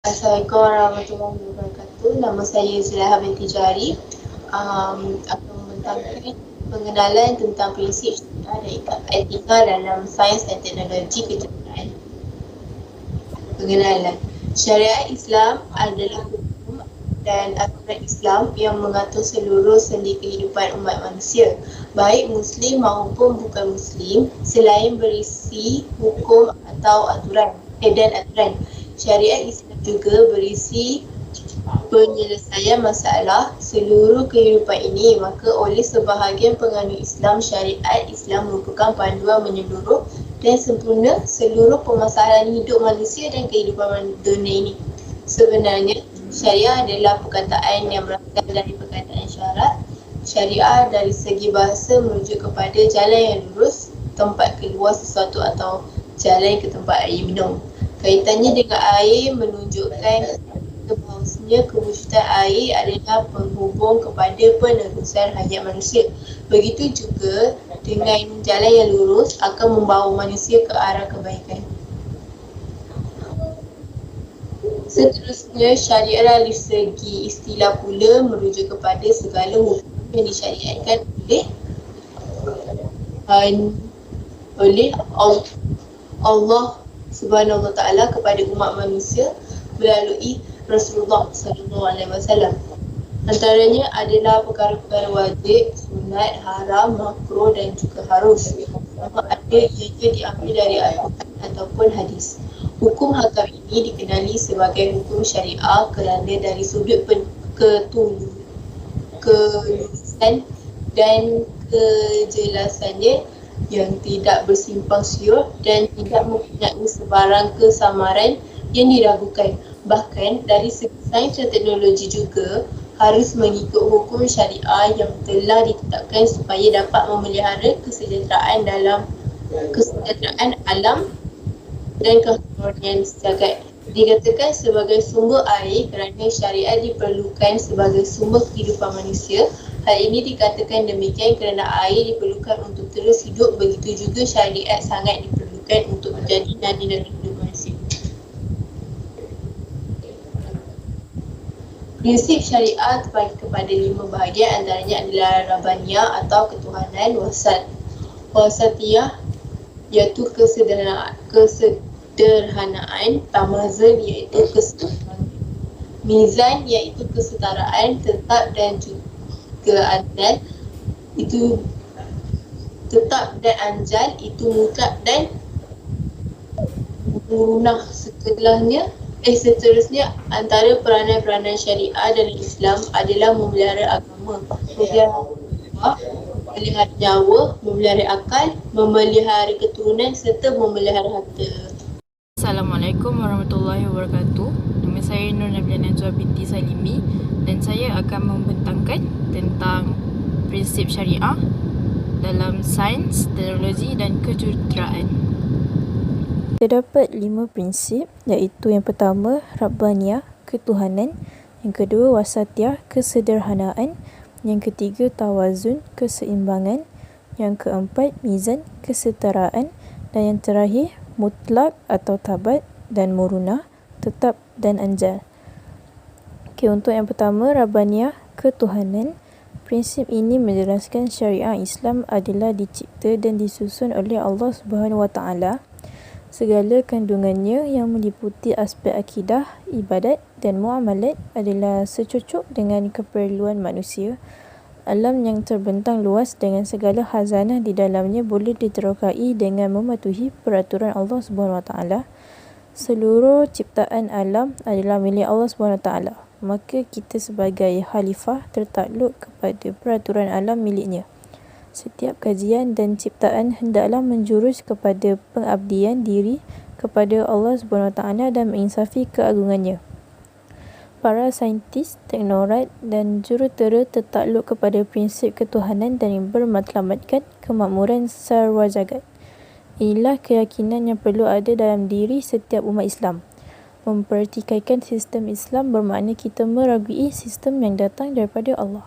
Assalamualaikum warahmatullahi wabarakatuh. Nama saya Zulaha binti Jari. Akan membentangkan pengenalan tentang prinsip syariah dan etika dalam sains dan teknologi kecerdasan. Pengenalan. Syariat Islam adalah hukum dan aturan Islam yang mengatur seluruh sendi kehidupan umat manusia, baik Muslim maupun bukan Muslim, selain berisi hukum atau aturan dan aturan. Syariat Islam juga berisi penyelesaian masalah seluruh kehidupan ini. Maka oleh sebahagian penganut Islam, syariat Islam merupakan panduan menyeluruh dan sempurna seluruh permasalahan hidup manusia dan kehidupan dunia ini. Sebenarnya, syariah adalah perkataan yang berasal dari perkataan syarat. Syariah dari segi bahasa merujuk kepada jalan yang lurus, tempat keluar sesuatu atau jalan ke tempat air minum. Kaitannya dengan air menunjukkan bahawasanya kewujudan air adalah penghubung kepada penerusan hayat manusia. Begitu juga dengan jalan yang lurus akan membawa manusia ke arah kebaikan. Seterusnya, syariat dari segi istilah pula merujuk kepada segala hukum yang disyariatkan oleh Allah Subhanahu Wa Taala kepada umat manusia melalui Rasulullah Sallallahu Alaihi Wasallam. Antaranya adalah perkara-perkara wajib, sunat, haram, makruh dan juga harus. Sama ada ianya diambil dari Al-Quran ataupun hadis. Hukum hakam ini dikenali sebagai hukum syariah kerana dari sudut kelulusan dan kejelasannya yang tidak bersimpang siur dan tidak mempunyai sebarang kesamaran yang diragukan. Bahkan dari segi sains dan teknologi juga harus mengikut hukum syariah yang telah ditetapkan supaya dapat memelihara kesejahteraan alam dan keharmonian sejagat. Dikatakan sebagai sumber air kerana syariat diperlukan sebagai sumber kehidupan manusia. Hal ini dikatakan demikian kerana air diperlukan untuk terus hidup, begitu juga syariat sangat diperlukan untuk menjadi nadi dalam hidup manusia. Prinsip syariat terbagi kepada 5 bahagian, antaranya adalah Rabbaniyah atau ketuhanan, Wasatiyah iaitu kesederhanaan, Tamazul iaitu kesetaraan, Mizan iaitu kesetaraan, Tetap dan juga Adal itu tetap dan anjal itu mutlak dan murunah. Seterusnya antara peranan-peranan syariah dalam Islam adalah memelihara agama, memelihara nyawa, memelihara akal, memelihara keturunan serta memelihara harta. Assalamualaikum warahmatullahi wabarakatuh. Nama saya Nur Nabila Najwa binti Salimi dan saya akan membentangkan tentang prinsip syariah dalam sains, teknologi dan kejuruteraan. Terdapat 5 prinsip, iaitu yang pertama Rabbaniyah, ketuhanan, yang kedua Wasatiyah, kesederhanaan, yang ketiga Tawazun, keseimbangan, yang keempat Mizan, kesetaraan, dan yang terakhir Mutlak atau tabat dan murunah, tetap dan anjal. Untuk yang pertama Rabbaniyah, ketuhanan. Prinsip ini menjelaskan syariah Islam adalah dicipta dan disusun oleh Allah Subhanahu Wa Taala. Segala kandungannya yang meliputi aspek akidah, ibadat dan muamalat adalah secocok dengan keperluan manusia. Alam yang terbentang luas dengan segala khazanah di dalamnya boleh diterokai dengan mematuhi peraturan Allah Subhanahu Wa Taala. Seluruh ciptaan alam adalah milik Allah Subhanahu Wa Taala. Maka kita sebagai khalifah tertakluk kepada peraturan alam miliknya. Setiap kajian dan ciptaan hendaklah menjurus kepada pengabdian diri kepada Allah Subhanahu Wa Taala dan menginsafi keagungannya. Para saintis, teknokrat dan jurutera tertakluk kepada prinsip ketuhanan dan bermatlamatkan kemakmuran sarwa jagat. Inilah keyakinan yang perlu ada dalam diri setiap umat Islam. Mempertikaikan sistem Islam bermakna kita meragui sistem yang datang daripada Allah.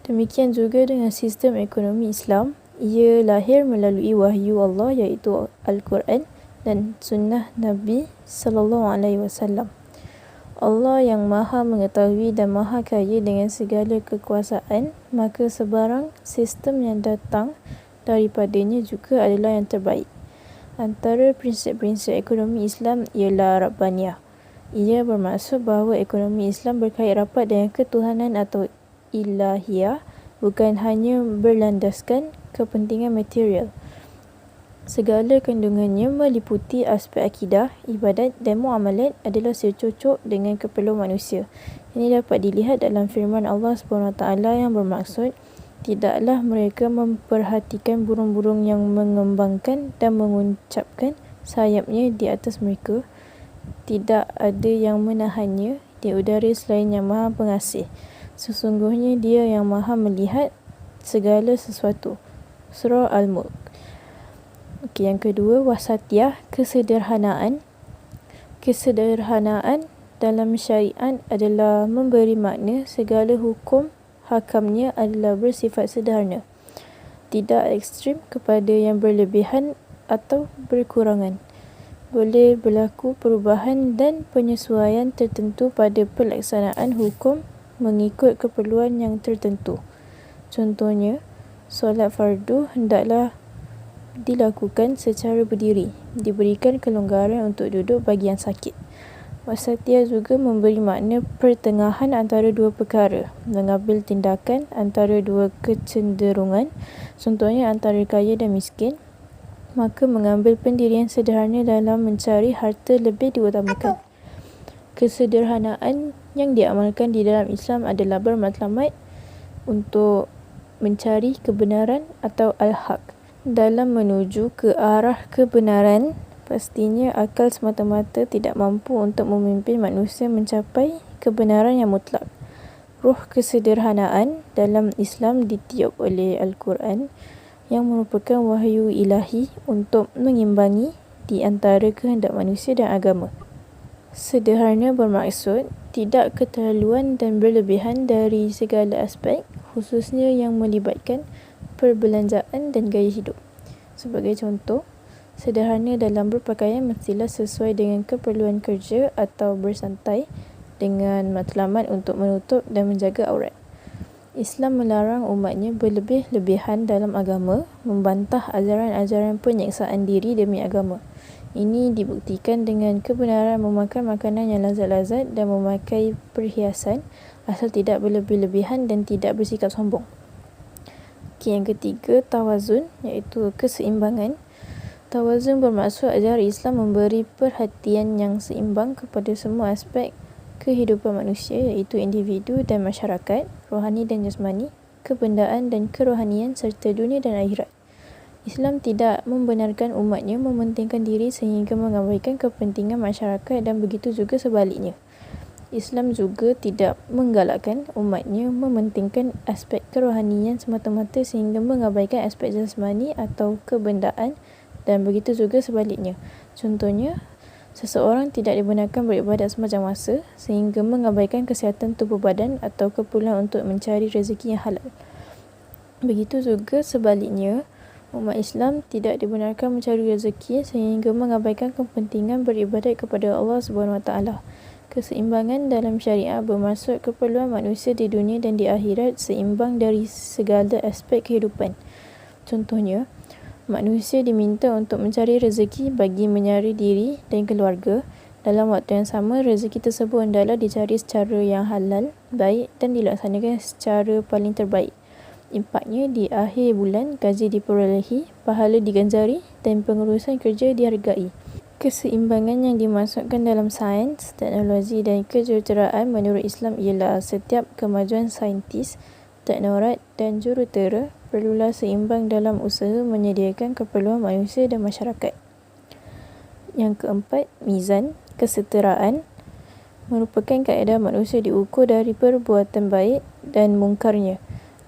Demikian juga dengan sistem ekonomi Islam. Ia lahir melalui wahyu Allah iaitu Al-Quran dan sunnah Nabi sallallahu alaihi wasallam. Allah yang maha mengetahui dan maha kaya dengan segala kekuasaan, maka sebarang sistem yang datang daripadanya juga adalah yang terbaik. Antara prinsip-prinsip ekonomi Islam ialah Rabbaniyah. Ia bermaksud bahawa ekonomi Islam berkait rapat dengan ketuhanan atau ilahiyah, bukan hanya berlandaskan kepentingan material. Segala kandungannya meliputi aspek akidah, ibadat dan muamalat adalah secocok dengan keperluan manusia. Ini dapat dilihat dalam firman Allah SWT yang bermaksud, tidaklah mereka memperhatikan burung-burung yang mengembangkan dan menguncapkan sayapnya di atas mereka. Tidak ada yang menahannya di udara selain yang maha pengasih. Sesungguhnya dia yang maha melihat segala sesuatu. Surah Al-Mulk. Yang kedua, wasatiyah, kesederhanaan. Kesederhanaan dalam syariat adalah memberi makna segala hukum hakamnya adalah bersifat sederhana, tidak ekstrim kepada yang berlebihan atau berkurangan. Boleh berlaku perubahan dan penyesuaian tertentu pada pelaksanaan hukum mengikut keperluan yang tertentu. Contohnya, solat fardu hendaklah dilakukan secara berdiri, diberikan kelonggaran untuk duduk bagi yang sakit. Wasatiyah juga memberi makna pertengahan antara dua perkara, mengambil tindakan antara dua kecenderungan, contohnya antara kaya dan miskin, maka mengambil pendirian sederhana dalam mencari harta lebih diutamakan. Kesederhanaan yang diamalkan di dalam Islam adalah bermatlamat untuk mencari kebenaran atau al-haq. Dalam menuju ke arah kebenaran, pastinya akal semata-mata tidak mampu untuk memimpin manusia mencapai kebenaran yang mutlak. Ruh kesederhanaan dalam Islam ditiup oleh Al-Quran yang merupakan wahyu ilahi untuk mengimbangi di antara kehendak manusia dan agama. Sederhana bermaksud tidak keterlaluan dan berlebihan dari segala aspek, khususnya yang melibatkan perbelanjaan dan gaya hidup. Sebagai contoh, sederhana dalam berpakaian mestilah sesuai dengan keperluan kerja atau bersantai dengan matlamat untuk menutup dan menjaga aurat. Islam melarang umatnya berlebih-lebihan dalam agama, membantah ajaran-ajaran penyiksaan diri demi agama. Ini dibuktikan dengan kebenaran memakan makanan yang lazat-lazat dan memakai perhiasan asal tidak berlebih-lebihan dan tidak bersikap sombong. Yang ketiga, tawazun, iaitu keseimbangan. Tawazun bermaksud ajaran Islam memberi perhatian yang seimbang kepada semua aspek kehidupan manusia, iaitu individu dan masyarakat, rohani dan jasmani, kebendaan dan kerohanian serta dunia dan akhirat. Islam tidak membenarkan umatnya mementingkan diri sehingga mengabaikan kepentingan masyarakat dan begitu juga sebaliknya. Islam juga tidak menggalakkan umatnya mementingkan aspek kerohanian semata-mata sehingga mengabaikan aspek jasmani atau kebendaan dan begitu juga sebaliknya. Contohnya, seseorang tidak dibenarkan beribadat semacam masa sehingga mengabaikan kesihatan tubuh badan atau keperluan untuk mencari rezeki yang halal. Begitu juga sebaliknya, umat Islam tidak dibenarkan mencari rezeki sehingga mengabaikan kepentingan beribadat kepada Allah SWT. Keseimbangan dalam syariat bermaksud keperluan manusia di dunia dan di akhirat seimbang dari segala aspek kehidupan. Contohnya, manusia diminta untuk mencari rezeki bagi menyara diri dan keluarga. Dalam waktu yang sama, rezeki tersebut hendaklah dicari secara yang halal, baik dan dilaksanakan secara paling terbaik. Impaknya di akhir bulan, gaji diperolehi, pahala diganjari dan pengurusan kerja dihargai. Keseimbangan yang dimasukkan dalam sains, teknologi dan kejuruteraan menurut Islam ialah setiap kemajuan saintis, teknorat dan jurutera perlulah seimbang dalam usaha menyediakan keperluan manusia dan masyarakat. Yang keempat, mizan, kesetaraan merupakan kaedah manusia diukur dari perbuatan baik dan mungkarnya.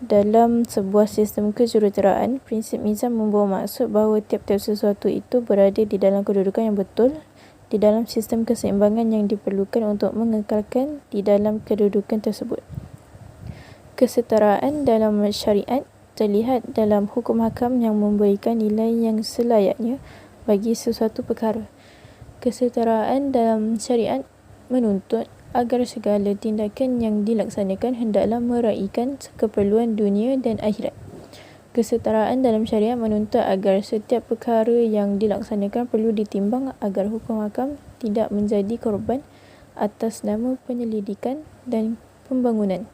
Dalam sebuah sistem kejuruteraan, prinsip mizan membawa maksud bahawa tiap-tiap sesuatu itu berada di dalam kedudukan yang betul di dalam sistem keseimbangan yang diperlukan untuk mengekalkan di dalam kedudukan tersebut. Kesetaraan dalam syariat terlihat dalam hukum hakam yang memberikan nilai yang selayaknya bagi sesuatu perkara. Kesetaraan dalam syariat menuntut agar segala tindakan yang dilaksanakan hendaklah meraihkan keperluan dunia dan akhirat. Kesetaraan dalam syariat menuntut agar setiap perkara yang dilaksanakan perlu ditimbang agar hukum hakam tidak menjadi korban atas nama penyelidikan dan pembangunan.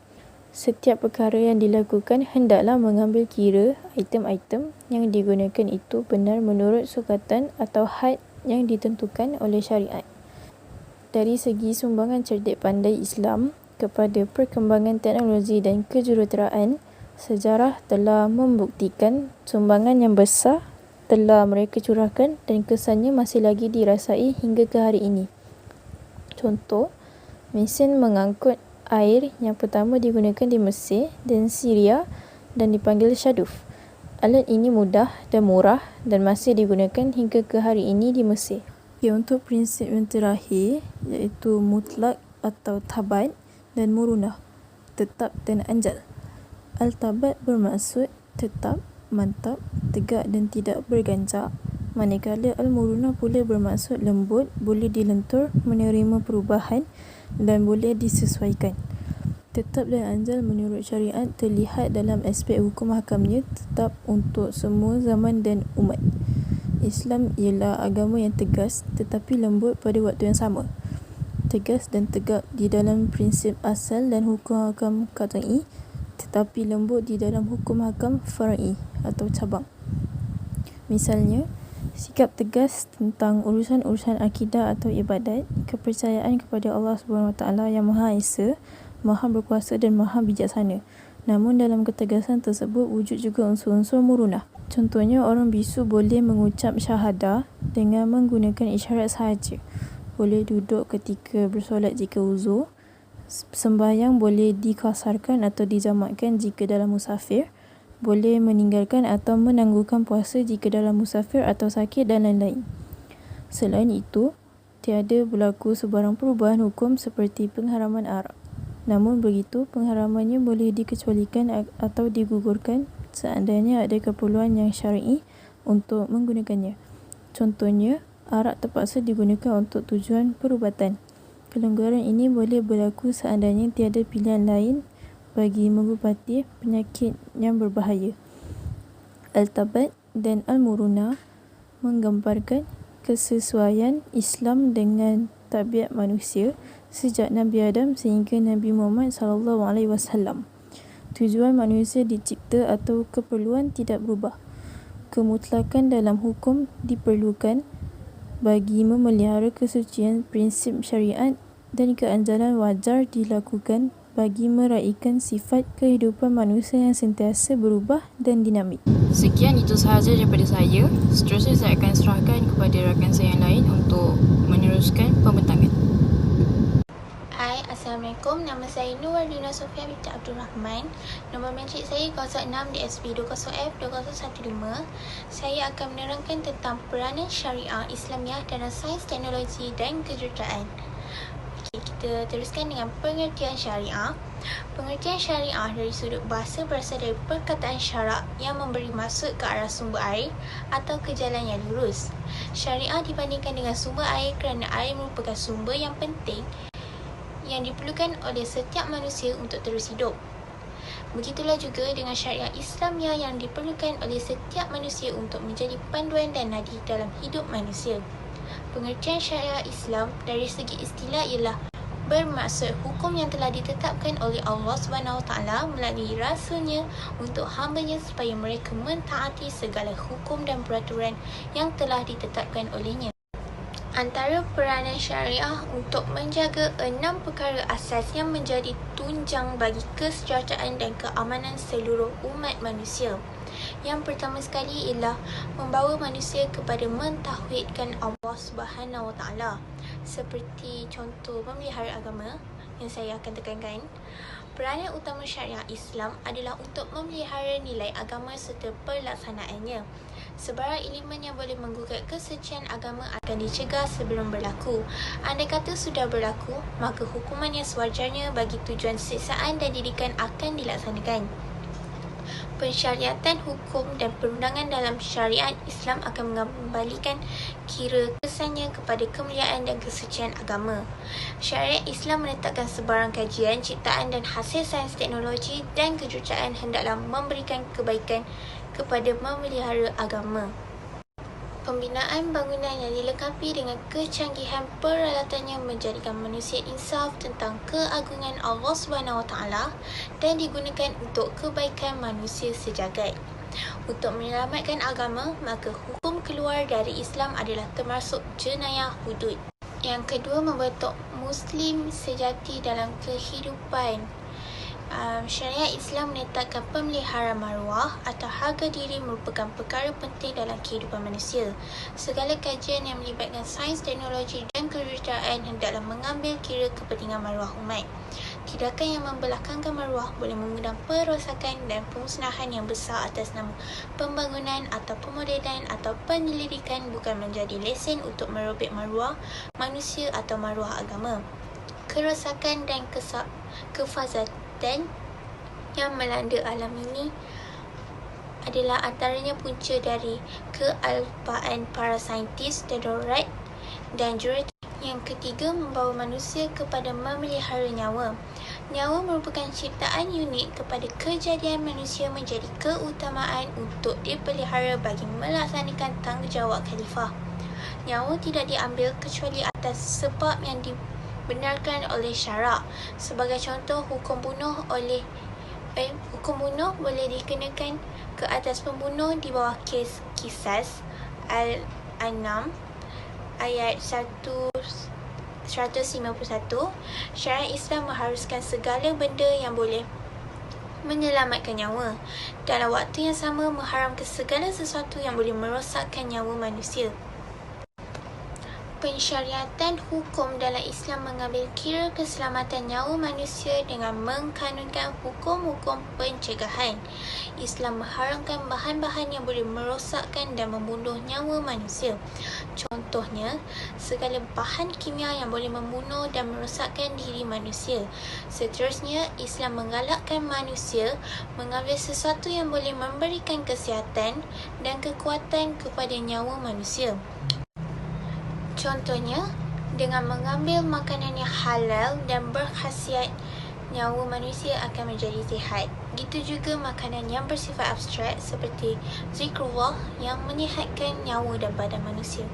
Setiap perkara yang dilakukan hendaklah mengambil kira item-item yang digunakan itu benar menurut sukatan atau had yang ditentukan oleh syariat. Dari segi sumbangan cerdik pandai Islam kepada perkembangan teknologi dan kejuruteraan, sejarah telah membuktikan sumbangan yang besar telah mereka curahkan dan kesannya masih lagi dirasai hingga ke hari ini. Contoh, mesin mengangkut air yang pertama digunakan di Mesir dan Syria dan dipanggil Shaduf. Alat ini mudah dan murah dan masih digunakan hingga ke hari ini di Mesir. Untuk prinsip yang terakhir iaitu mutlak atau tabat dan murunah, tetap dan anjal. Al-tabat bermaksud tetap, mantap, tegak dan tidak berganjak. Manakala al-murunah pula bermaksud lembut, boleh dilentur, menerima perubahan dan boleh disesuaikan. Tetap dan anjal menurut syariat terlihat dalam aspek hukum hakamnya tetap untuk semua zaman dan umat. Islam ialah agama yang tegas tetapi lembut pada waktu yang sama. Tegas dan tegak di dalam prinsip asal dan hukum hakam qat'i, tetapi lembut di dalam hukum hakam far'i atau cabang. Misalnya, sikap tegas tentang urusan-urusan akidah atau ibadat, kepercayaan kepada Allah SWT yang Maha Esa, Maha Berkuasa dan Maha Bijaksana. Namun dalam ketegasan tersebut wujud juga unsur-unsur murunah. Contohnya, orang bisu boleh mengucap syahadah dengan menggunakan isyarat sahaja. Boleh duduk ketika bersolat jika uzur. Sembahyang boleh dikasarkan atau dijamakkan jika dalam musafir. Boleh meninggalkan atau menangguhkan puasa jika dalam musafir atau sakit dan lain-lain. Selain itu, tiada berlaku sebarang perubahan hukum seperti pengharaman arak. Namun begitu, pengharamannya boleh dikecualikan atau digugurkan seandainya ada keperluan yang syar'i untuk menggunakannya. Contohnya, arak terpaksa digunakan untuk tujuan perubatan. Kelonggaran ini boleh berlaku seandainya tiada pilihan lain bagi mengubati penyakit yang berbahaya. Al-tabat dan al-murunah menggambarkan kesesuaian Islam dengan tabiat manusia sejak Nabi Adam sehingga Nabi Muhammad SAW. Tujuan manusia dicipta atau keperluan tidak berubah. Kemutlakan dalam hukum diperlukan bagi memelihara kesucian prinsip syariat dan keanjalan wajar dilakukan bagi meraihkan sifat kehidupan manusia yang sentiasa berubah dan dinamik. Sekian itu sahaja daripada saya. Seterusnya saya akan serahkan kepada rakan saya yang lain untuk meneruskan pembentangan. Hai, Assalamualaikum. Nama saya Nurwardina Sofia binti Abdul Rahman. Nombor matrik saya 06 DSP 20F2015. Saya akan menerangkan tentang peranan syariah Islamiah dalam sains, teknologi dan kejuruteraan. Okey, kita teruskan dengan pengertian syariah. Pengertian syariah dari sudut bahasa berasal dari perkataan syarak yang memberi maksud ke arah sumber air atau ke jalan yang lurus. Syariah dibandingkan dengan sumber air kerana air merupakan sumber yang penting yang diperlukan oleh setiap manusia untuk terus hidup. Begitulah juga dengan syariat Islamiah yang diperlukan oleh setiap manusia untuk menjadi panduan dan nadi dalam hidup manusia. Pengertian syariat Islam dari segi istilah ialah bermaksud hukum yang telah ditetapkan oleh Allah SWT melalui Rasulnya untuk hamba-Nya supaya mereka mentaati segala hukum dan peraturan yang telah ditetapkan olehnya. Antara peranan syariah untuk menjaga 6 perkara asas yang menjadi tunjang bagi kesejahteraan dan keamanan seluruh umat manusia. Yang pertama sekali ialah membawa manusia kepada mentauhidkan Allah Subhanahu Wa Taala. Seperti contoh memelihara agama yang saya akan tekankan. Peranan utama syariah Islam adalah untuk memelihara nilai agama serta pelaksanaannya. Sebarang elemen yang boleh menggugat kesucian agama akan dicegah sebelum berlaku. Andai kata sudah berlaku, maka hukuman yang sewajarnya bagi tujuan siksaan dan didikan akan dilaksanakan. Pensyariatan hukum dan perundangan dalam syariat Islam akan mengembalikan kira kesannya kepada kemuliaan dan kesucian agama. Syariat Islam menetapkan sebarang kajian, ciptaan dan hasil sains teknologi dan kejuruteraan hendaklah memberikan kebaikan kepada memelihara agama. Pembinaan bangunan yang dilengkapi dengan kecanggihan peralatannya menjadikan manusia insaf tentang keagungan Allah SWT dan digunakan untuk kebaikan manusia sejagat. Untuk menyelamatkan agama, maka hukum keluar dari Islam adalah termasuk jenayah hudud. Yang kedua, membentuk Muslim sejati dalam kehidupan. Syariat Islam menetapkan pemeliharaan maruah atau harga diri merupakan perkara penting dalam kehidupan manusia. Segala kajian yang melibatkan sains, teknologi dan kejuruteraan hendaklah mengambil kira kepentingan maruah umat. Tindakan yang membelakangkan maruah boleh mengundang perosakan dan pemusnahan yang besar atas nama pembangunan atau pemodenan atau penyelidikan, bukan menjadi lesen untuk merobek maruah manusia atau maruah agama. Kerosakan dan kefazatan yang melanda alam ini adalah antaranya punca dari kealpaan para saintis, darurat dan juruteraan. Yang ketiga, membawa manusia kepada memelihara nyawa. Nyawa merupakan ciptaan unik kepada kejadian manusia menjadi keutamaan untuk dipelihara bagi melaksanakan tanggungjawab khalifah. Nyawa tidak diambil kecuali atas sebab yang dibenarkan oleh syarak. Sebagai contoh, hukum bunuh boleh dikenakan ke atas pembunuh di bawah kes Qisas Al-An'am ayat 151. Syariat Islam mengharuskan segala benda yang boleh menyelamatkan nyawa. Dalam waktu yang sama, mengharamkan segala sesuatu yang boleh merosakkan nyawa manusia. Pensyariatan hukum dalam Islam mengambil kira keselamatan nyawa manusia dengan mengkanunkan hukum-hukum pencegahan. Islam mengharamkan bahan-bahan yang boleh merosakkan dan membunuh nyawa manusia. Contohnya, segala bahan kimia yang boleh membunuh dan merosakkan diri manusia. Seterusnya, Islam menggalakkan manusia mengambil sesuatu yang boleh memberikan kesihatan dan kekuatan kepada nyawa manusia. Contohnya, dengan mengambil makanan yang halal dan berkhasiat, nyawa manusia akan menjadi sihat. Gitu juga makanan yang bersifat abstrak seperti zikrullah yang menyihatkan nyawa dan badan manusia.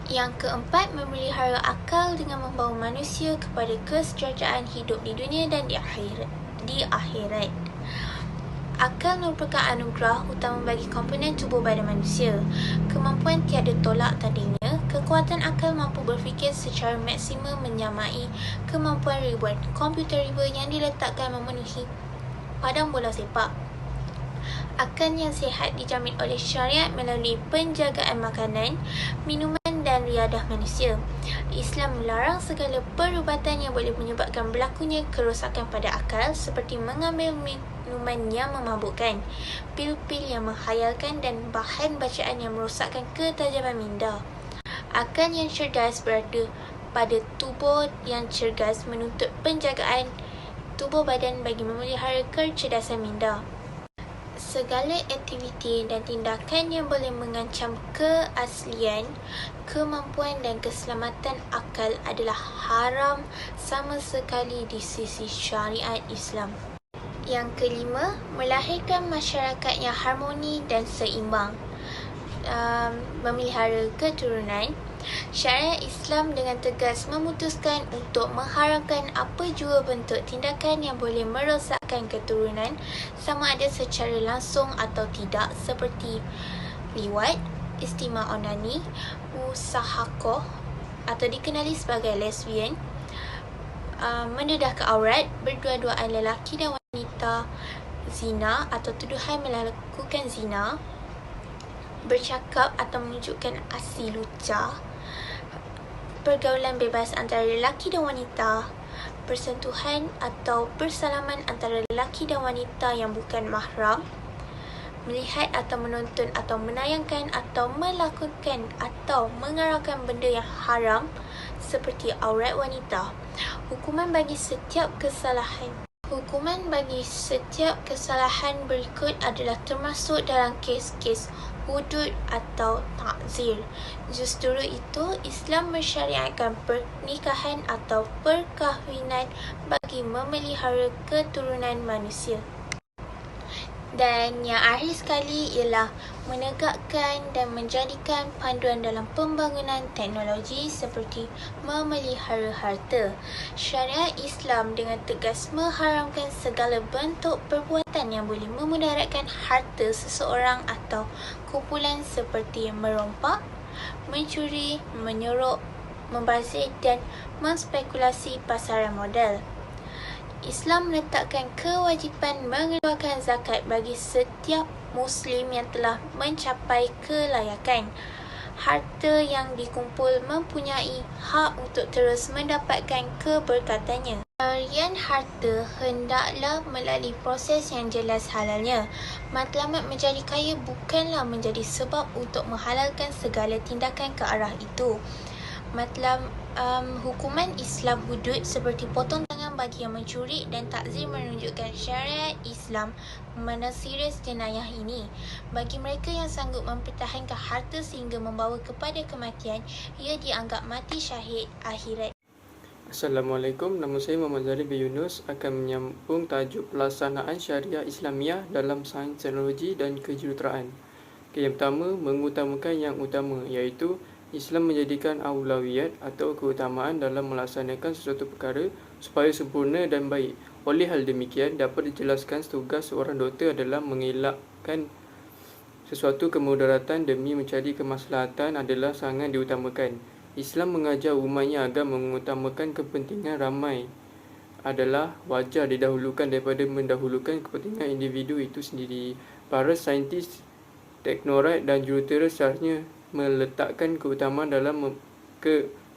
Yang keempat, memelihara akal dengan membawa manusia kepada kesejahteraan hidup di dunia dan di akhirat. Akal merupakan anugerah utama bagi komponen tubuh badan manusia. Kemampuan tiada tolak tandingnya. Kekuatan akal mampu berfikir secara maksimum menyamai kemampuan ribuan komputer riba yang diletakkan memenuhi padang bola sepak. Akal yang sihat dijamin oleh syariat melalui penjagaan makanan, minuman dan riadah manusia. Islam melarang segala perubatan yang boleh menyebabkan berlakunya kerosakan pada akal seperti mengambil minuman yang memabukkan, pil-pil yang menghayalkan dan bahan bacaan yang merosakkan ketajaman minda. Akal yang cerdas berada pada tubuh yang cergas menuntut penjagaan tubuh badan bagi memelihara kecerdasan minda. Segala aktiviti dan tindakan yang boleh mengancam keaslian, kemampuan dan keselamatan akal adalah haram sama sekali di sisi syariat Islam. Yang kelima, melahirkan masyarakat yang harmoni dan seimbang. Memelihara keturunan. Syariat Islam dengan tegas memutuskan untuk mengharamkan apa jua bentuk tindakan yang boleh merosakkan keturunan, sama ada secara langsung atau tidak, seperti liwat, istimah onani, musahaqah atau dikenali sebagai lesbian, mendedahkan aurat, berdua-duaan lelaki dan wanita, zina atau tuduhan melakukan zina, bercakap atau menunjukkan aksi lucah, pergaulan bebas antara lelaki dan wanita, persentuhan atau bersalaman antara lelaki dan wanita yang bukan mahram, melihat atau menonton atau menayangkan atau melakukan atau mengarahkan benda yang haram seperti aurat wanita. Hukuman bagi setiap kesalahan Hukuman bagi setiap kesalahan berikut adalah termasuk dalam kes-kes hudud atau takzir. Justru itu, Islam mensyariatkan pernikahan atau perkahwinan bagi memelihara keturunan manusia. Dan yang akhir sekali ialah menegakkan dan menjadikan panduan dalam pembangunan teknologi seperti memelihara harta. Syariat Islam dengan tegas mengharamkan segala bentuk perbuatan yang boleh memudaratkan harta seseorang atau kumpulan seperti merompak, mencuri, menyuruk, membazir dan menspekulasi pasaran modal. Islam meletakkan kewajipan mengeluarkan zakat bagi setiap Muslim yang telah mencapai kelayakan. Harta yang dikumpul mempunyai hak untuk terus mendapatkan keberkatannya. Pemberian harta hendaklah melalui proses yang jelas halalnya. Matlamat menjadi kaya bukanlah menjadi sebab untuk menghalalkan segala tindakan ke arah itu. Hukuman Islam hudud seperti potong tangan bagi yang mencuri dan takzir menunjukkan syariat Islam memandang serius jenayah ini. Bagi mereka yang sanggup mempertahankan harta sehingga membawa kepada kematian, ia dianggap mati syahid akhirat. Assalamualaikum, nama saya Muhammad Zahri bin Yunus akan menyambung tajuk pelaksanaan syariah Islamiah dalam sains teknologi dan kejuruteraan. Yang pertama, mengutamakan yang utama iaitu Islam menjadikan aulawiyat atau keutamaan dalam melaksanakan sesuatu perkara supaya sempurna dan baik. Oleh hal demikian, dapat dijelaskan tugas seorang doktor adalah mengelakkan sesuatu kemudaratan demi mencari kemaslahatan adalah sangat diutamakan. Islam mengajar umatnya agar mengutamakan kepentingan ramai adalah wajar didahulukan daripada mendahulukan kepentingan individu itu sendiri. Para saintis, teknokrat dan jurutera seharusnya meletakkan keutamaan dalam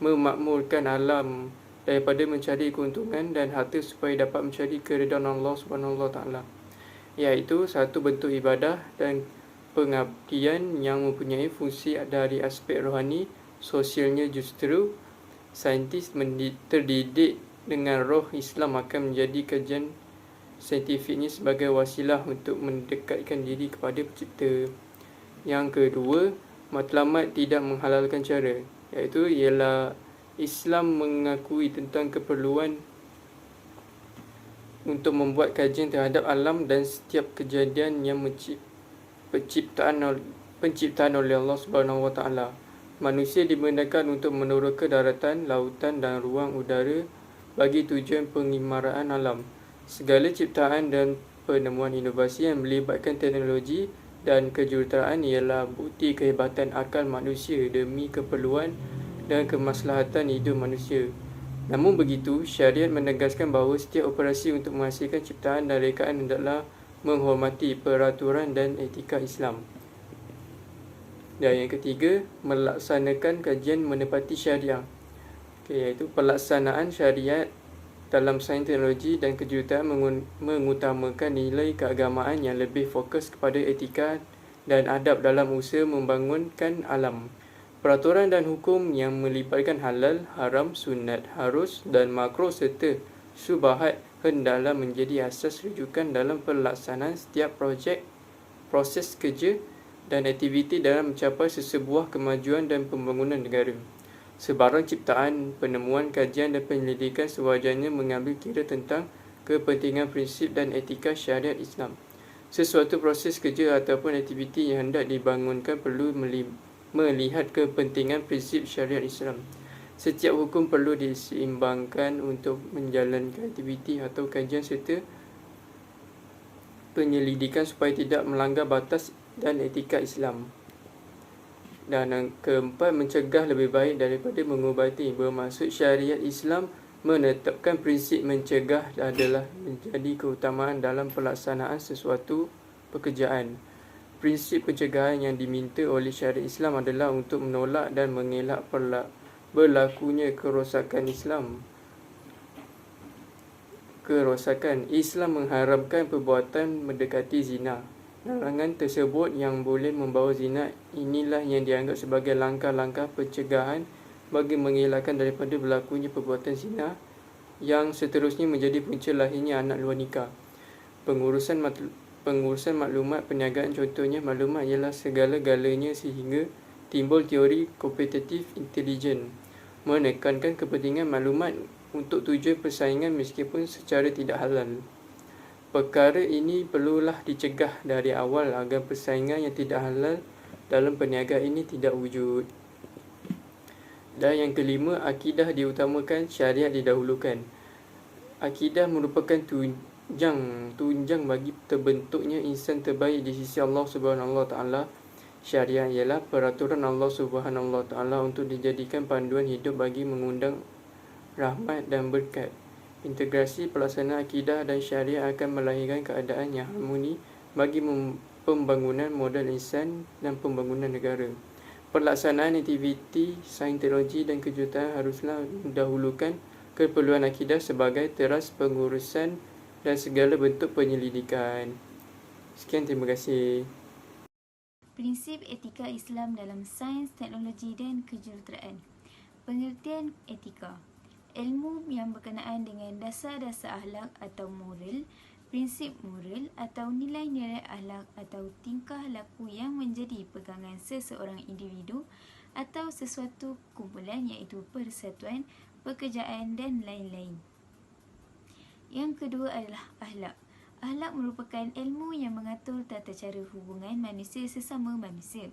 memakmurkan alam daripada mencari keuntungan dan harta supaya dapat mencari keridaan Allah Subhanahu Taala, iaitu satu bentuk ibadah dan pengabdian yang mempunyai fungsi dari aspek rohani. Sosialnya justru saintis terdidik dengan roh Islam akan menjadi kajian saintifiknya sebagai wasilah untuk mendekatkan diri kepada pencipta. Yang kedua, matlamat tidak menghalalkan cara, iaitu ialah Islam mengakui tentang keperluan untuk membuat kajian terhadap alam dan setiap kejadian yang penciptaan oleh Allah Subhanahu Wa Taala. Manusia dibenarkan untuk meneroka daratan, lautan dan ruang udara bagi tujuan pengimaraan alam. Segala ciptaan dan penemuan inovasi yang melibatkan teknologi dan kejuruteraan ialah bukti kehebatan akal manusia demi keperluan dan kemaslahatan hidup manusia. Namun begitu, syariat menegaskan bahawa setiap operasi untuk menghasilkan ciptaan dan rekaan hendaklah menghormati peraturan dan etika Islam. Dan yang ketiga, melaksanakan kajian menepati syariah, iaitu pelaksanaan syariat dalam sains teknologi dan kejuruteraan mengutamakan nilai keagamaan yang lebih fokus kepada etika dan adab dalam usaha membangunkan alam. Peraturan dan hukum yang melibatkan halal, haram, sunat, harus dan makruh serta syubhat hendaklah menjadi asas rujukan dalam pelaksanaan setiap proses kerja dan aktiviti dalam mencapai sesebuah kemajuan dan pembangunan negara. Sebarang ciptaan, penemuan, kajian dan penyelidikan sewajarnya mengambil kira tentang kepentingan prinsip dan etika syariat Islam. Sesuatu proses kerja ataupun aktiviti yang hendak dibangunkan perlu melihat kepentingan prinsip syariat Islam. Setiap hukum perlu diseimbangkan untuk menjalankan aktiviti atau kajian serta penyelidikan supaya tidak melanggar batas dan etika Islam. Dan yang keempat, mencegah lebih baik daripada mengubati. Bermaksud syariat Islam menetapkan prinsip mencegah adalah menjadi keutamaan dalam pelaksanaan sesuatu pekerjaan. Prinsip pencegahan yang diminta oleh syariat Islam adalah untuk menolak dan mengelak berlakunya kerosakan Islam. Islam mengharamkan perbuatan mendekati zina. Larangan tersebut yang boleh membawa zina inilah yang dianggap sebagai langkah-langkah pencegahan bagi mengelakkan daripada berlakunya perbuatan zina yang seterusnya menjadi punca lahirnya anak luar nikah. Pengurusan maklumat perniagaan, contohnya maklumat ialah segala-galanya, sehingga timbul teori kompetitif intelijen, menekankan kepentingan maklumat untuk tujuan persaingan meskipun secara tidak halal. Perkara ini perlulah dicegah dari awal agar persaingan yang tidak halal dalam perniagaan ini tidak wujud. Dan yang kelima, akidah diutamakan, syariat didahulukan. Akidah merupakan tunjang bagi terbentuknya insan terbaik di sisi Allah Subhanahu Wa Taala. Syariat ialah peraturan Allah Subhanahu Wa Taala untuk dijadikan panduan hidup bagi mengundang rahmat dan berkat. Integrasi pelaksanaan akidah dan syariat akan melahirkan keadaan yang harmoni bagi pembangunan modal insan dan pembangunan negara. Pelaksanaan aktiviti sains, teknologi dan kejuruteraan haruslah mendahulukan keperluan akidah sebagai teras pengurusan dan segala bentuk penyelidikan. Sekian, terima kasih. Prinsip etika Islam dalam sains, teknologi dan kejuruteraan. Pengertian etika: ilmu yang berkenaan dengan dasar-dasar akhlak atau moral, prinsip moral atau nilai-nilai akhlak atau tingkah laku yang menjadi pegangan seseorang individu atau sesuatu kumpulan, iaitu persatuan, pekerjaan dan lain-lain. Yang kedua adalah akhlak. Akhlak merupakan ilmu yang mengatur tata cara hubungan manusia sesama manusia,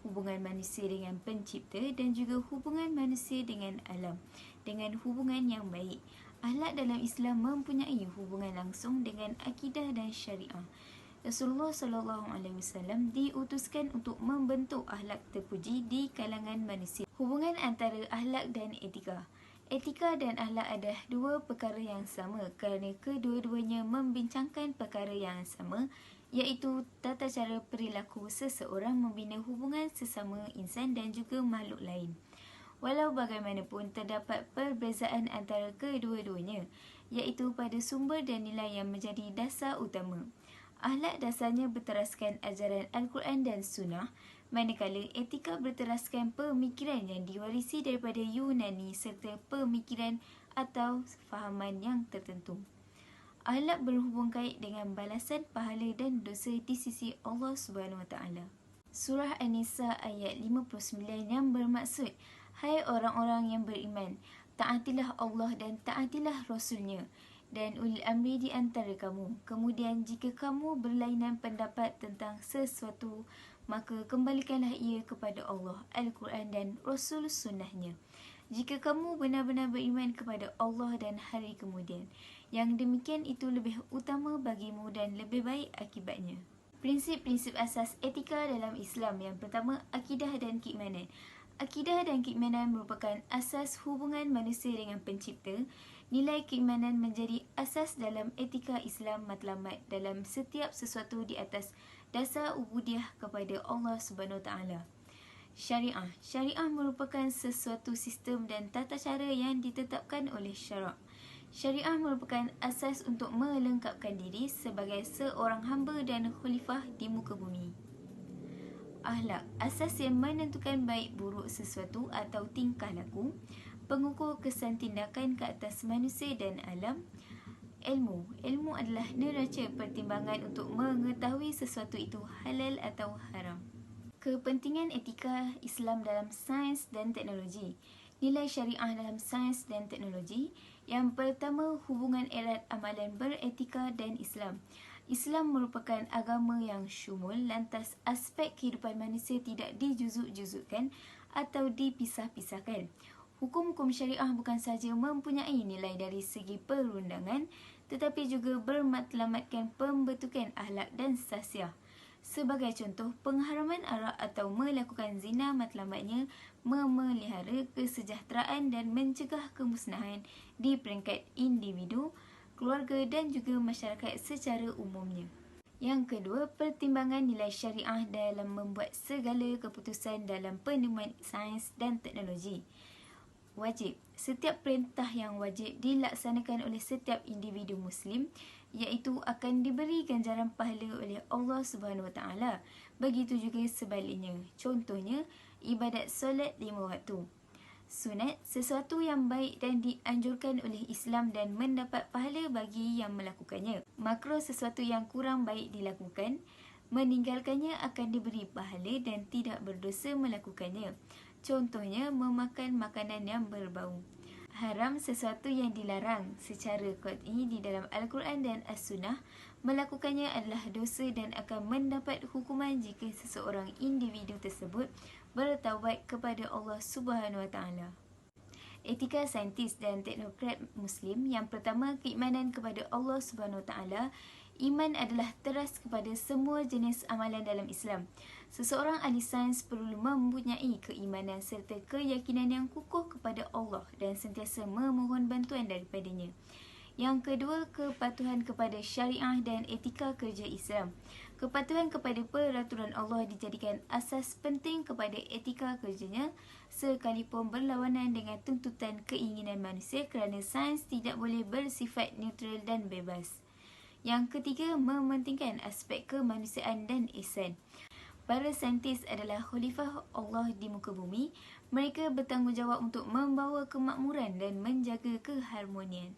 hubungan manusia dengan pencipta dan juga hubungan manusia dengan alam, dengan hubungan yang baik. Akhlak dalam Islam mempunyai hubungan langsung dengan akidah dan syariah. Rasulullah SAW diutuskan untuk membentuk akhlak terpuji di kalangan manusia. Hubungan antara akhlak dan etika. Etika dan akhlak adalah dua perkara yang sama kerana kedua-duanya membincangkan perkara yang sama, iaitu tata cara perilaku seseorang membina hubungan sesama insan dan juga makhluk lain. Walau bagaimanapun terdapat perbezaan antara kedua-duanya, iaitu pada sumber dan nilai yang menjadi dasar utama. Akhlak dasarnya berteraskan ajaran Al-Quran dan Sunnah, manakala etika berteraskan pemikiran yang diwarisi daripada Yunani serta pemikiran atau fahaman yang tertentu. Akhlak berhubung kait dengan balasan pahala dan dosa di sisi Allah Subhanahu Wa Taala. Surah An-Nisa ayat 59 yang bermaksud, hai orang-orang yang beriman, taatilah Allah dan taatilah Rasulnya dan ulil amri di antara kamu. Kemudian jika kamu berlainan pendapat tentang sesuatu, maka kembalikanlah ia kepada Allah, Al-Quran dan Rasul Sunnahnya. Jika kamu benar-benar beriman kepada Allah dan hari kemudian, yang demikian itu lebih utama bagimu dan lebih baik akibatnya. Prinsip-prinsip asas etika dalam Islam. Yang pertama, akidah dan keimanan. Akidah dan keimanan merupakan asas hubungan manusia dengan pencipta. Nilai keimanan menjadi asas dalam etika Islam matlamat dalam setiap sesuatu di atas dasar ubudiah kepada Allah Subhanahu Taala. Syariah. Syariah merupakan sesuatu sistem dan tata cara yang ditetapkan oleh syarak. Syariah merupakan asas untuk melengkapkan diri sebagai seorang hamba dan khalifah di muka bumi. Akhlak. Asas yang menentukan baik buruk sesuatu atau tingkah laku, pengukur kesan tindakan ke atas manusia dan alam. Ilmu. Ilmu adalah neraca pertimbangan untuk mengetahui sesuatu itu halal atau haram. Kepentingan etika Islam dalam sains dan teknologi. Nilai syariah dalam sains dan teknologi. Yang pertama, hubungan erat amalan beretika dan Islam. Islam merupakan agama yang syumul, lantas aspek kehidupan manusia tidak dijuzuk-juzukkan atau dipisah-pisahkan. Hukum-hukum syariah bukan sahaja mempunyai nilai dari segi perundangan, tetapi juga bermatlamatkan pembentukan akhlak dan sahsiah. Sebagai contoh, pengharaman arak atau melakukan zina matlamatnya memelihara kesejahteraan dan mencegah kemusnahan di peringkat individu, keluarga dan juga masyarakat secara umumnya. Yang kedua, pertimbangan nilai syariah dalam membuat segala keputusan dalam penemuan sains dan teknologi. Wajib. Setiap perintah yang wajib dilaksanakan oleh setiap individu Muslim, iaitu akan diberi ganjaran pahala oleh Allah Subhanahu Wa Taala. Begitu juga sebaliknya. Contohnya, ibadat solat 5 waktu. Sunat, sesuatu yang baik dan dianjurkan oleh Islam dan mendapat pahala bagi yang melakukannya. Makruh, sesuatu yang kurang baik dilakukan, meninggalkannya akan diberi pahala dan tidak berdosa melakukannya. Contohnya, memakan makanan yang berbau. Haram, sesuatu yang dilarang secara qat'i di dalam Al-Quran dan As-Sunnah. Melakukannya adalah dosa dan akan mendapat hukuman jika seseorang individu tersebut bertaubat kepada Allah Subhanahu Wa Taala. Etika saintis dan teknokrat Muslim. Yang pertama, keimanan kepada Allah Subhanahu Wa Taala. Iman adalah teras kepada semua jenis amalan dalam Islam. Seseorang ahli sains perlu mempunyai keimanan serta keyakinan yang kukuh kepada Allah dan sentiasa memohon bantuan daripadanya. Yang kedua, kepatuhan kepada syariah dan etika kerja Islam. Kepatuhan kepada peraturan Allah dijadikan asas penting kepada etika kerjanya sekalipun berlawanan dengan tuntutan keinginan manusia kerana sains tidak boleh bersifat neutral dan bebas. Yang ketiga, mementingkan aspek kemanusiaan dan ihsan. Para saintis adalah khalifah Allah di muka bumi. Mereka bertanggungjawab untuk membawa kemakmuran dan menjaga keharmonian.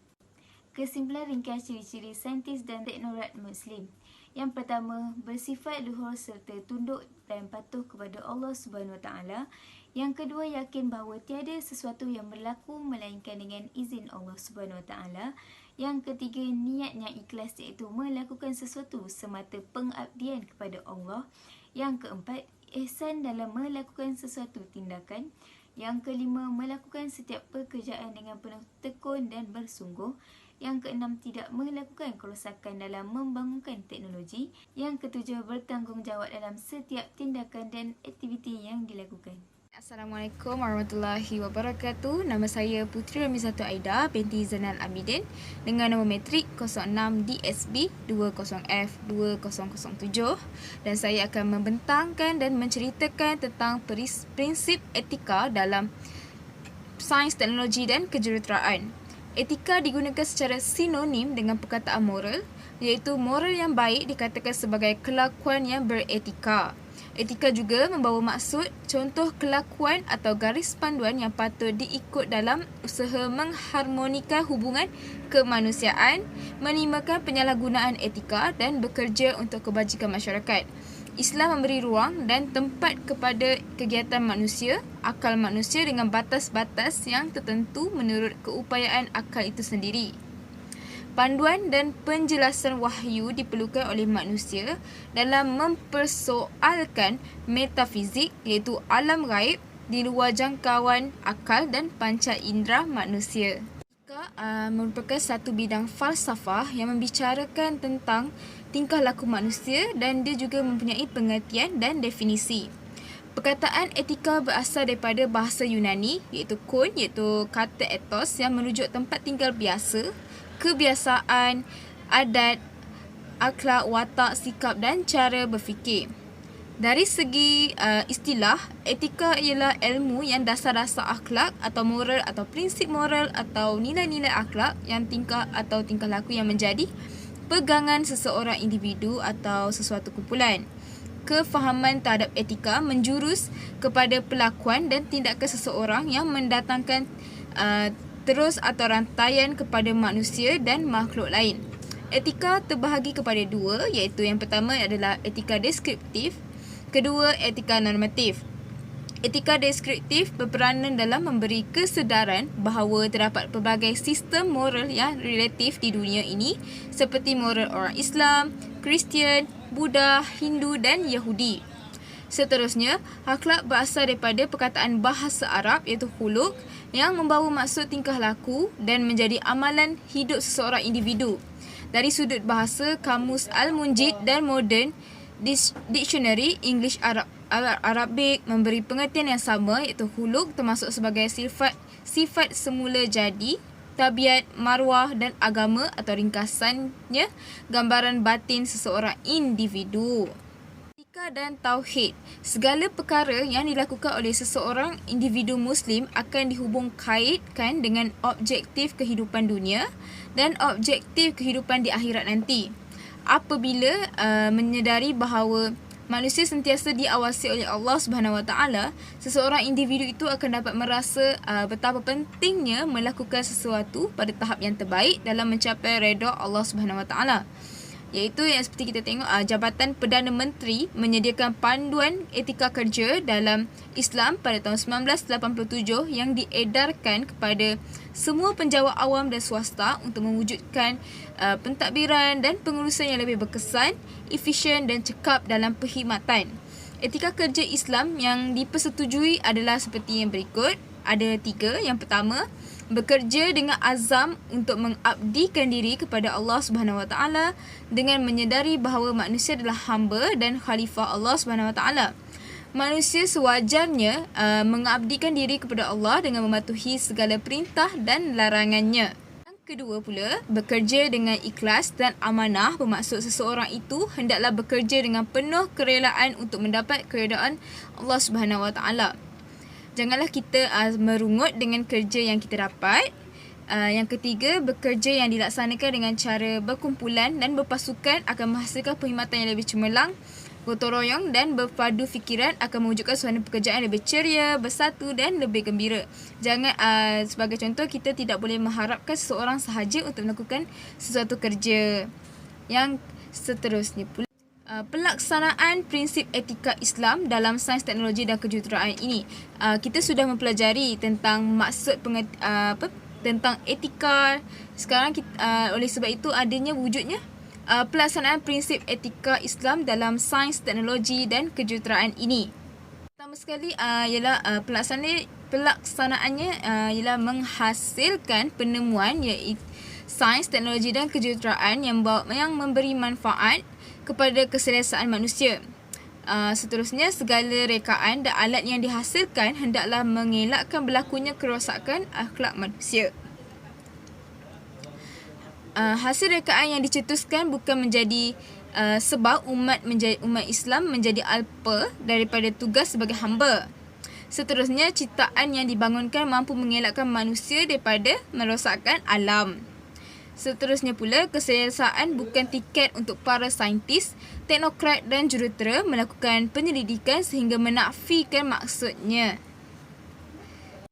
Kesimpulan ringkas ciri-ciri saintis dan teknokrat Muslim. Yang pertama, bersifat luhur serta tunduk dan patuh kepada Allah Subhanahu Wa Taala. Yang kedua, yakin bahawa tiada sesuatu yang berlaku melainkan dengan izin Allah Subhanahu Wa Taala. Yang ketiga, niat yang ikhlas iaitu melakukan sesuatu semata pengabdian kepada Allah. Yang keempat, ihsan dalam melakukan sesuatu tindakan. Yang kelima, melakukan setiap pekerjaan dengan penuh tekun dan bersungguh. Yang keenam, tidak melakukan kerosakan dalam membangunkan teknologi. Yang ketujuh, bertanggungjawab dalam setiap tindakan dan aktiviti yang dilakukan. Assalamualaikum warahmatullahi wabarakatuh. Nama saya Putri Ramizatu Aida binti Zainal Abidin dengan nombor matrik 06DSB 20F2007 dan saya akan membentangkan dan menceritakan tentang prinsip etika dalam sains, teknologi dan kejuruteraan. Etika digunakan secara sinonim dengan perkataan moral, iaitu moral yang baik dikatakan sebagai kelakuan yang beretika. Etika juga membawa maksud contoh kelakuan atau garis panduan yang patut diikut dalam usaha mengharmonikan hubungan kemanusiaan, menimbulkan penyalahgunaan etika dan bekerja untuk kebajikan masyarakat. Islam memberi ruang dan tempat kepada kegiatan manusia, akal manusia dengan batas-batas yang tertentu menurut keupayaan akal itu sendiri. Panduan dan penjelasan wahyu diperlukan oleh manusia dalam mempersoalkan metafizik iaitu alam gaib di luar jangkauan akal dan panca indera manusia. Merupakan satu bidang falsafah yang membicarakan tentang tingkah laku manusia dan dia juga mempunyai pengertian dan definisi. Perkataan etika berasal daripada bahasa Yunani iaitu kon, iaitu kata ethos yang merujuk tempat tinggal biasa, kebiasaan, adat, akhlak, watak, sikap dan cara berfikir. Dari segi istilah, etika ialah ilmu yang dasar-dasar akhlak atau moral atau prinsip moral atau nilai-nilai akhlak yang tingkah laku yang menjadi pegangan seseorang individu atau sesuatu kumpulan. Kefahaman terhadap etika menjurus kepada pelakuan dan tindakan seseorang yang mendatangkan terus atau rantaian kepada manusia dan makhluk lain. Etika terbahagi kepada dua, iaitu yang pertama adalah etika deskriptif, kedua etika normatif. Etika deskriptif berperanan dalam memberi kesedaran bahawa terdapat pelbagai sistem moral yang relatif di dunia ini seperti moral orang Islam, Kristian, Buddha, Hindu dan Yahudi. Seterusnya, akhlak berasal daripada perkataan bahasa Arab iaitu khuluq yang membawa maksud tingkah laku dan menjadi amalan hidup seseorang individu. Dari sudut bahasa, Kamus Al-Munjid dan Modern Dictionary English Arabic memberi pengertian yang sama iaitu khuluq termasuk sebagai sifat semula jadi, tabiat, maruah dan agama atau ringkasannya gambaran batin seseorang individu. Etika dan tauhid. Segala perkara yang dilakukan oleh seseorang individu Muslim akan dihubung kaitkan dengan objektif kehidupan dunia dan objektif kehidupan di akhirat nanti. Apabila menyedari bahawa manusia sentiasa diawasi oleh Allah Subhanahu Wa Taala, seseorang individu itu akan dapat merasa betapa pentingnya melakukan sesuatu pada tahap yang terbaik dalam mencapai redha Allah Subhanahu Wa Taala. Iaitu yang seperti kita tengok Jabatan Perdana Menteri menyediakan panduan etika kerja dalam Islam pada tahun 1987 yang diedarkan kepada semua penjawat awam dan swasta untuk mewujudkan pentadbiran dan pengurusan yang lebih berkesan, efisien dan cekap dalam perkhidmatan. Etika kerja Islam yang dipersetujui adalah seperti yang berikut. Ada 3. Yang pertama, bekerja dengan azam untuk mengabdikan diri kepada Allah Subhanahu Wa Taala dengan menyedari bahawa manusia adalah hamba dan khalifah Allah Subhanahu Wa Taala. Manusia sewajarnya mengabdikan diri kepada Allah dengan mematuhi segala perintah dan larangannya. Yang kedua pula, bekerja dengan ikhlas dan amanah bermaksud seseorang itu hendaklah bekerja dengan penuh kerelaan untuk mendapat keredaan Allah Subhanahu Wa Taala. Janganlah kita merungut dengan kerja yang kita dapat. Yang ketiga, bekerja yang dilaksanakan dengan cara berkumpulan dan berpasukan akan menghasilkan perkhidmatan yang lebih cemerlang, gotong royong dan berpadu fikiran akan mewujudkan suasana pekerjaan yang lebih ceria, bersatu dan lebih gembira. Jangan sebagai contoh, kita tidak boleh mengharapkan seseorang sahaja untuk melakukan sesuatu kerja. Yang seterusnya pula, pelaksanaan prinsip etika Islam dalam sains, teknologi dan kejuruteraan ini. Kita sudah mempelajari tentang maksud tentang etika. Sekarang kita, oleh sebab itu adanya wujudnya pelaksanaan prinsip etika Islam dalam sains, teknologi dan kejuruteraan ini. Pertama sekali ialah pelaksanaannya ialah menghasilkan penemuan iaitu sains, teknologi dan kejuruteraan yang memberi manfaat kepada keselesaan manusia. Seterusnya, segala rekaan dan alat yang dihasilkan hendaklah mengelakkan berlakunya kerosakan akhlak manusia. Hasil rekaan yang dicetuskan bukan menjadi sebab umat Islam menjadi alpa daripada tugas sebagai hamba. Seterusnya, ciptaan yang dibangunkan mampu mengelakkan manusia daripada merosakkan alam. Seterusnya pula, keselesaan bukan tiket untuk para saintis, teknokrat dan jurutera melakukan penyelidikan sehingga menafikan maksudnya.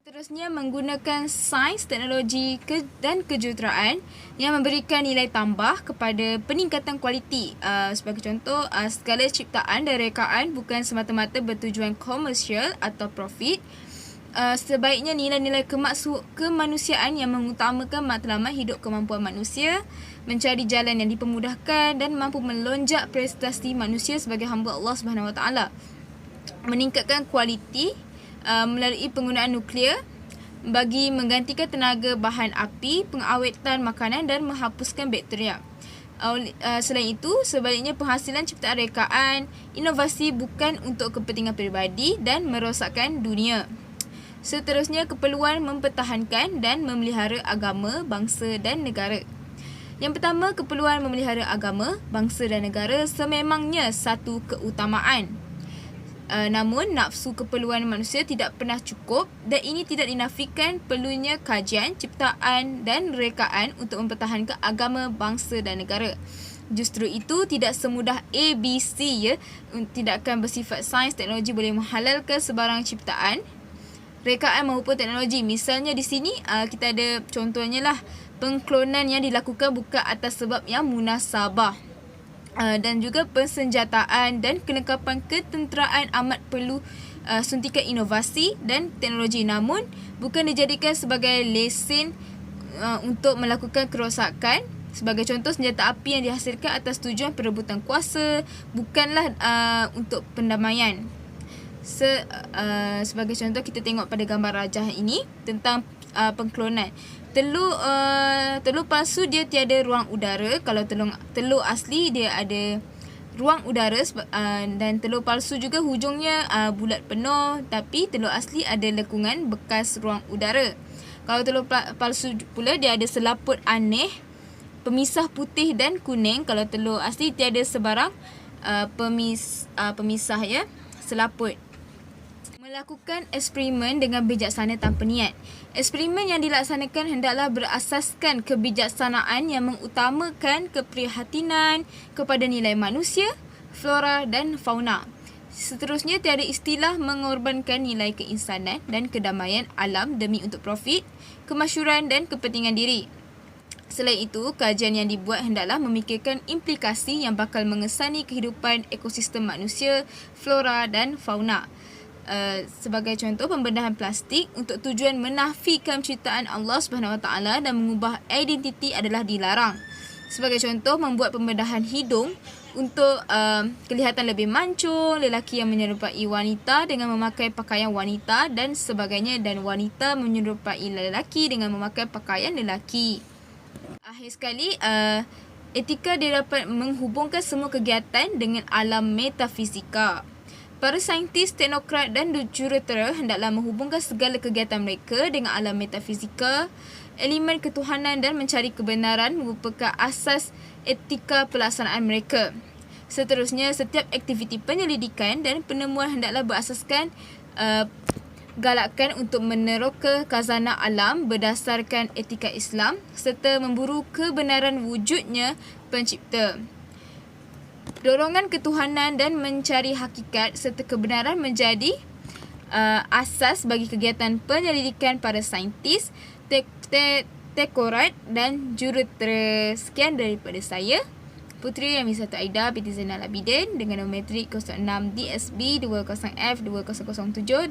Seterusnya, menggunakan sains, teknologi dan kejuruteraan yang memberikan nilai tambah kepada peningkatan kualiti. Sebagai contoh, segala ciptaan dan rekaan bukan semata-mata bertujuan komersial atau profit. Sebaiknya nilai-nilai kemanusiaan yang mengutamakan matlamat hidup kemampuan manusia, mencari jalan yang dipermudahkan dan mampu melonjak prestasi manusia sebagai hamba Allah Subhanahu Wa Taala. Meningkatkan kualiti melalui penggunaan nuklear bagi menggantikan tenaga bahan api, pengawetan makanan dan menghapuskan bakteria. Selain itu, sebaliknya penghasilan ciptaan rekaan, inovasi bukan untuk kepentingan peribadi dan merosakkan dunia. Seterusnya, keperluan mempertahankan dan memelihara agama, bangsa dan negara. Yang pertama, keperluan memelihara agama, bangsa dan negara sememangnya satu keutamaan. Namun, nafsu keperluan manusia tidak pernah cukup dan ini tidak dinafikan perlunya kajian, ciptaan dan rekaan untuk mempertahankan agama, bangsa dan negara. Justru itu, tidak semudah ABC tidak akan bersifat sains, teknologi boleh menghalalkan sebarang ciptaan, rekaan maupun teknologi. Misalnya di sini kita ada contohnya lah, pengklonan yang dilakukan bukan atas sebab yang munasabah. Dan juga persenjataan dan kelengkapan ketenteraan amat perlu suntikan inovasi dan teknologi, namun bukan dijadikan sebagai lesen untuk melakukan kerosakan. Sebagai contoh, senjata api yang dihasilkan atas tujuan perebutan kuasa, bukanlah untuk pendamaian. Sebagai contoh, kita tengok pada gambar rajah ini tentang pengklonan. Telur palsu dia tiada ruang udara. Kalau telur asli dia ada ruang udara, dan telur palsu juga hujungnya bulat penuh, tapi telur asli ada lekungan bekas ruang udara. Kalau telur palsu pula dia ada selaput aneh, pemisah putih dan kuning. Kalau telur asli tiada sebarang pemisah selaput. Melakukan eksperimen dengan bijaksana tanpa niat. Eksperimen yang dilaksanakan hendaklah berasaskan kebijaksanaan yang mengutamakan keprihatinan kepada nilai manusia, flora dan fauna. Seterusnya, tiada istilah mengorbankan nilai keinsanan dan kedamaian alam demi untuk profit, kemasyhuran dan kepentingan diri. Selain itu, kajian yang dibuat hendaklah memikirkan implikasi yang bakal mengesani kehidupan ekosistem manusia, flora dan fauna. Sebagai contoh, pembedahan plastik untuk tujuan menafikan ciptaan Allah SWT dan mengubah identiti adalah dilarang. Sebagai contoh, membuat pembedahan hidung untuk kelihatan lebih mancung, lelaki yang menyerupai wanita dengan memakai pakaian wanita dan sebagainya, dan wanita menyerupai lelaki dengan memakai pakaian lelaki. Akhir sekali, etika dia dapat menghubungkan semua kegiatan dengan alam metafizika. Para saintis, teknokrat dan jurutera hendaklah menghubungkan segala kegiatan mereka dengan alam metafizika. Elemen ketuhanan dan mencari kebenaran merupakan asas etika pelaksanaan mereka. Seterusnya, setiap aktiviti penyelidikan dan penemuan hendaklah berasaskan galakkan untuk meneroka khazanah alam berdasarkan etika Islam serta memburu kebenaran wujudnya pencipta. Dorongan ketuhanan dan mencari hakikat serta kebenaran menjadi asas bagi kegiatan penyelidikan para saintis, teknokrat dan jurutera. Sekian daripada saya, Puteri Yamisatu Aida binti Zainal Abidin dengan nombor metrik 06 DSB 20F 2007.